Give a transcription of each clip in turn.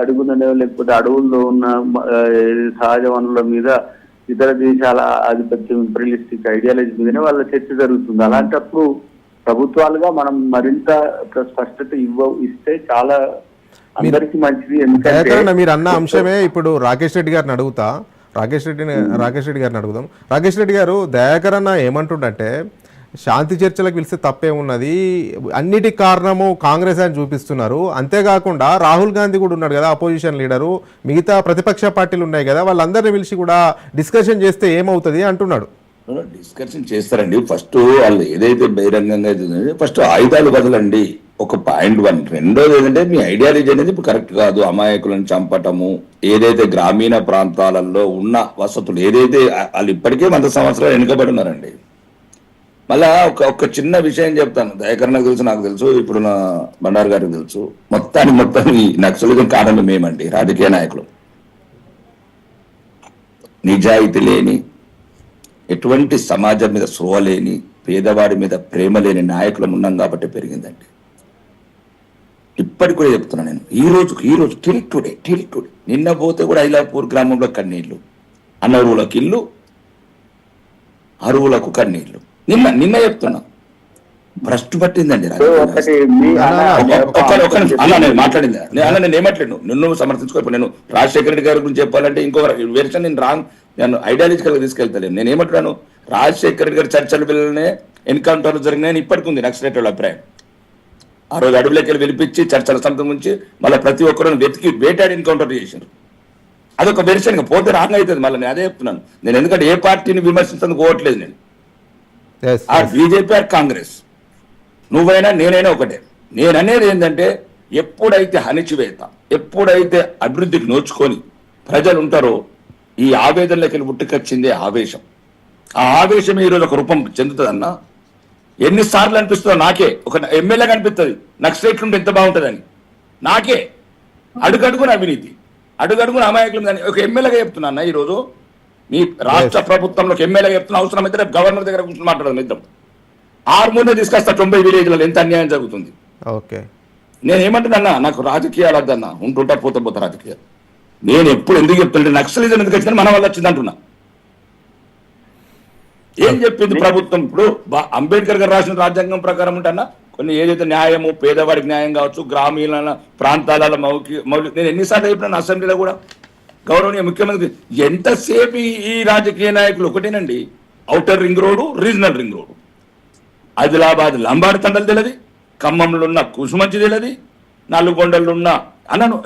అడుగుననే లేకపోతే అడవుల్లో ఉన్న సహజ వనరుల మీద ఇతర దేశాల ఆధిపత్యం ఇంపీరియలిస్టిక్ ఐడియాలజీ మీదనే వాళ్ళ చర్చ జరుగుతుంది. అలాంటప్పుడు ప్రభుత్వాలుగా మనం మరింత స్పష్టత ఇస్తే చాలా అందరికీ మంచిది. ఎందుకంటే మీరు అన్న అంశమే ఇప్పుడు రాకేష్ రెడ్డి గారిని అడుగుదాం. రాకేష్ రెడ్డి గారు, దయాకర్ అన్న ఏమంటుండంటే శాంతి చర్చలకు పిలిస్తే తప్పేమున్నది, అన్నిటికి కారణము కాంగ్రెస్ అని చూపిస్తున్నారు. అంతేకాకుండా రాహుల్ గాంధీ కూడా ఉన్నాడు కదా అపోజిషన్ లీడరు, మిగతా ప్రతిపక్ష పార్టీలు ఉన్నాయి కదా, వాళ్ళందరినీ పిలిచి కూడా డిస్కషన్ చేస్తే ఏమవుతుంది అంటున్నాడు. డిస్కషన్ చేస్తారండి. ఫస్ట్ వాళ్ళు ఏదైతే బహిరంగంగా ఫస్ట్ ఆయుధాలు బదలండి, ఒక పాయింట్ 1. రెండోది ఏంటంటే మీ ఐడియాలజీ అనేది ఇప్పుడు కరెక్ట్ కాదు. అమాయకులను చంపటము, ఏదైతే గ్రామీణ ప్రాంతాలలో ఉన్న వసతులు ఏదైతే వాళ్ళు ఇప్పటికే 100 సంవత్సరాలు వెనుకబడి ఉన్నారండి. మళ్ళా ఒక చిన్న విషయం చెప్తాను. దయాకర్ నాకు తెలుసు, నాకు తెలుసు, ఇప్పుడు నా బండారు గారికి తెలుసు. మొత్తం ఈ నక్సలిజం కారణం మేమండి, రాజకీయ నాయకులు. నిజాయితీ లేని, ఎటువంటి సమాజం మీద స్పృహ లేని, పేదవాడి మీద ప్రేమ లేని నాయకులను ఉన్నాం కాబట్టి పెరిగిందండి. ఇప్పటికి కూడా చెప్తున్నాను నేను, ఈ రోజు టిల్ టుడే నిన్న పోతే కూడా ఐలాపూర్ గ్రామంలో కన్నీళ్లు, అనరువులకు ఇల్లు, అరువులకు కన్నీళ్లు. నిన్న చెప్తున్నా, భ్రష్టు పట్టిందండి. మాట్లాడింది అలా నేను ఏమట్లేదు, నిన్ను సమర్థించుకోకపోయి నేను రాజశేఖర రెడ్డి గారి గురించి చెప్పాలంటే ఇంకొక వెర్షన్ నేను ఐడియాలజికల్ గా తీసుకెళ్తాను. నేను ఏమంటున్నాను, రాజశేఖర రెడ్డి గారి చర్చల పిల్లలనే ఎన్కౌంటర్లు జరిగినాయని ఇప్పటికి ఉంది నక్సలైట్ వాళ్ళ అభిప్రాయం. ఆ రోజు అడవులకి వెళ్ళి చర్చల సమితి నుంచి మళ్ళీ ప్రతి ఒక్కరిని వెతికి వేటాడి ఎన్కౌంటర్ చేశారు. అదొక వెర్షన్ పోతే రాంగ్ అవుతుంది. మళ్ళీ నేను అదే చెప్తున్నాను. నేను ఎందుకంటే ఏ పార్టీని విమర్శించడానికి పోవట్లేదు. నేను ఆ బీజేపీ ఆర్ కాంగ్రెస్, నువ్వైనా నేనైనా ఒకటే. నేను అనేది ఏంటంటే, ఎప్పుడైతే అణిచివేత, ఎప్పుడైతే అభివృద్ధికి నోచుకొని ప్రజలు ఉంటారో, ఈ ఆవేదనలోకి వెళ్ళి పుట్టుకొచ్చిందే ఆవేశం. ఆ ఆవేశం ఈరోజు ఒక రూపం చెందుతుందన్నా. ఎన్నిసార్లు అనిపిస్తుందో నాకే, ఒక ఎమ్మెల్యేగా అనిపిస్తుంది నక్సలైట్లు ఉంటే ఎంత బాగుంటుందని. నాకే అడుగడుగున అవినీతి, అడుగడుగున అమాయకులు ఒక ఎమ్మెల్యేగా చెప్తున్నా అన్న. ఈరోజు మీ రాష్ట్ర ప్రభుత్వంలో ఎమ్మెల్యేగా చెప్తున్న అవసరం అయితే రేపు గవర్నర్ దగ్గర కూర్చొని మాట్లాడదాం ఇద్దాం. 6 తీసుకొస్తా 90 విలేజ్లలో ఎంత అన్యాయం జరుగుతుంది. నేను ఏమంటున్నా, నాకు రాజకీయాలు వద్దన్నా, ఉంటుంటా పోతా రాజకీయాలు. నేను ఎప్పుడు ఎందుకు చెప్తుంటే నక్సలిజం ఎందుకు వచ్చిందని మన వల్ల వచ్చింది అంటున్నా. ఏం చెప్పింది ప్రభుత్వం? ఇప్పుడు అంబేద్కర్ గారు రాసిన రాజ్యాంగం ప్రకారం ఉంటన్నా కొన్ని ఏదైతే న్యాయము, పేదవాడికి న్యాయం కావచ్చు, గ్రామీణ ప్రాంతాల మౌలిక నేను ఎన్నిసార్లు చెప్పినాను అసెంబ్లీలో కూడా. గౌరవనీయ ముఖ్యమంత్రి ఎంతసేపు ఈ రాజకీయ నాయకులు ఒకటేనండి, outer ring road, regional ring road, Adilabad Lambadi తండలు తెలియదు, ఖమ్మంలో ఉన్న కుసుమంచి తెలియదు, నల్గొండలో ఉన్న అన్నను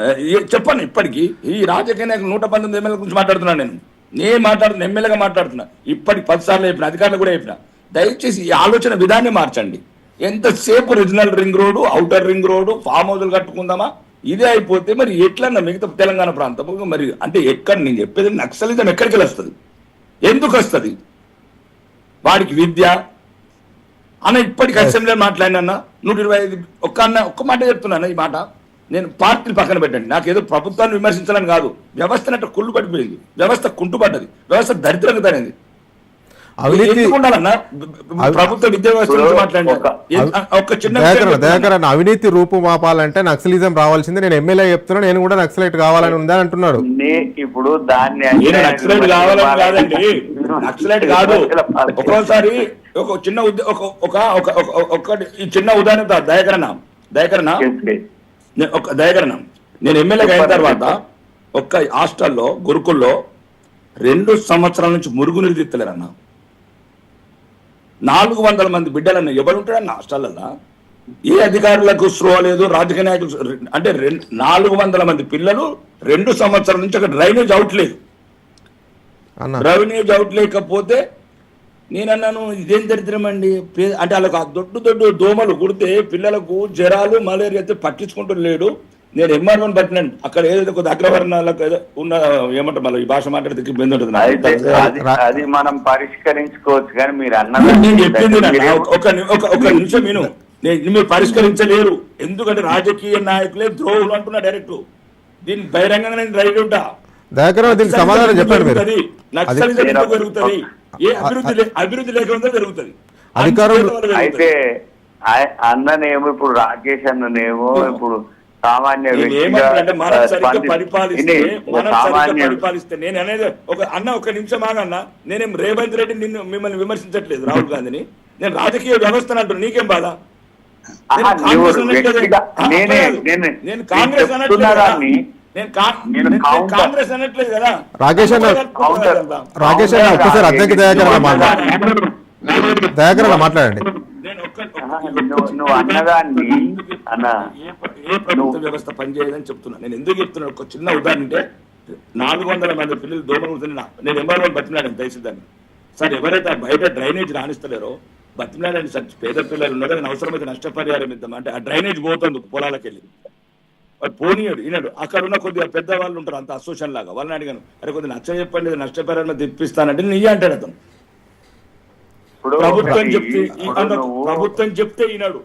చెప్పాను. ఇప్పటికీ ఈ రాజకీయ నాయకులు 119 ఎమ్మెల్యేల గురించి మాట్లాడుతున్నాను. నేను మాట్లాడుతున్నా, ఎమ్మెల్యేగా మాట్లాడుతున్నా. ఇప్పటికి 10 సార్లు చెప్పిన, అధికారులు కూడా చెప్పిన, దయచేసి ఈ ఆలోచన విధాన్ని మార్చండి. ఎంతసేపు regional ring road, outer ring road, farm హౌజులు కట్టుకుందామా, ఇదే అయిపోతే మరి ఎట్లన్నా మిగతా తెలంగాణ ప్రాంతం మరి అంటే ఎక్కడ? నేను చెప్పేది నక్సలిజం ఎక్కడికి వస్తుంది, ఎందుకు వస్తుంది? వాడికి విద్య అన్న ఇప్పటికి అసెంబ్లీలో మాట్లాడినా 125 ఒక్క మాట చెప్తున్నాను. ఈ మాట నేను పార్టీలు పక్కన పెట్టండి, నాకు ఏదో ప్రభుత్వాన్ని విమర్శించాలని కాదు. వ్యవస్థ అంటే కుళ్ళు పడిపోయింది, వ్యవస్థ కుంటుపడ్డది, వ్యవస్థ దరిద్రంగా తనేది. ప్రభుత్వ విద్యా వ్యవస్థ అవినీతి రూపుమాపాలంటే నక్సలిజం రావాల్సిందే. నేను ఎమ్మెల్యే చెప్తున్నా, నేను కూడా నక్సలైట్ కావాలని ఉందని అంటున్నాడు. ఇప్పుడు దాన్ని నక్సలైట్ కావాలని కాదండి, నక్సలైట్ కాదు. ఒక్కోసారి ఒక చిన్న ఉదాహరణ దయాకరణ నేను ఎమ్మెల్యేగా అయిన తర్వాత ఒక్క హాస్టల్లో గురుకుల్లో 2 సంవత్సరాల నుంచి మురుగునీరు తీస్తలేరన్నా. 400 మంది బిడ్డలన్న ఎవరుంటాడన్న హాస్టల్లో? ఏ అధికారులకు స్పృహ లేదు, రాజకీయ నాయకులు అంటే 400 మంది పిల్లలు 2 సంవత్సరాల నుంచి అక్కడ డ్రైనేజ్ అవుట్ లేదు. డ్రైనేజ్ అవుట్ లేకపోతే నేనన్నాను, ఇదేం దరిద్రం అండి అంటే వాళ్ళకు దొడ్డు దోమలు కుడితే పిల్లలకు జ్వరాలు, మలేరియా అయితే పట్టించుకుంటూ లేడు. నేను ఎంఆర్ఓని పట్టినాను. అక్కడ ఏదైతే కొద్ది అగ్రవర్ణాలకు ఉన్న ఏమంటారు, మళ్ళీ ఈ భాష మాట్లాడితే ఇబ్బంది ఉంటుంది. అది మనం పరిష్కరించుకోవచ్చు, కానీ మీరు అన్నది నేను చెప్పింది ఒక నిమిషం విను. మీరు పరిష్కరించలేరు, ఎందుకంటే రాజకీయ నాయకులే ద్రోహులు అంటున్నా డైరెక్ట్. దీన్ని బహిరంగంగా నేను రైట్ ఉంటా. సమాధానం చెప్పండి. నక్సలిజం ఎందుకు పెరుగుతుంది? ఏ అభివృద్ధి లేకుండా పెరుగుతుంది. అయితే అన్ననేమో ఇప్పుడు రాకేష్ అన్ననేమో ఇప్పుడు సామాన్య నేను వ్యక్తిగా ఏమంటున్నానంటే మనం సరిగ్గా సామాన్య పరిపాలిస్తే నేను అనేది ఒక నిమిషం ఆగన్నా. నేనేం రేవంత్ రెడ్డి మిమ్మల్ని విమర్శించట్లేదు, రాహుల్ గాంధీని. నేను రాజకీయ వ్యవస్థను అంటున్నా, నీకేం బాధ? నేను కాంగ్రెస్ అనట్లేదు, కాంగ్రెస్ అనట్లేదు కదా. రాకేష్ అన్న ఒక్కసారి అద్దెకి దయాకరణ మాట్లాడండి. నువ్వు అన్నదాన్ని అన్న ఏ ప్రభుత్వ వ్యవస్థ పనిచేయదని చెప్తున్నా. నేను ఎందుకు చెప్తున్నా, ఒక చిన్న ఉదాహరణ అంటే 400 మంది పిల్లలు దోమలు తిన్నా. నేను ఎంఆర్ఓ బతిమలాడాను దయచేద్దాన్ని. సార్ ఎవరైతే బయట డ్రైనేజ్ రాణిస్తలేరో బతిమలాడండి సార్. పేద పిల్లలు ఉన్నారు, కానీ అవసరమైతే నష్టపరిహారం ఇద్దాం అంటే ఆ డ్రైనేజ్ పోతుంది పొలాలకు వెళ్ళి, వాడు పోనీయడు ఈనాడు. అక్కడ ఉన్న కొద్దిగా పెద్దవాళ్ళు ఉంటారు అంత అసోసియేషన్ లాగా, వాళ్ళని అడిగాను, అరే కొద్దిగా నచ్చ చెప్పండి నష్టపరిహారం తెప్పిస్తానంటే నీ అంటాడు అతను. ప్రభుత్వం చెప్తే ఈనాడు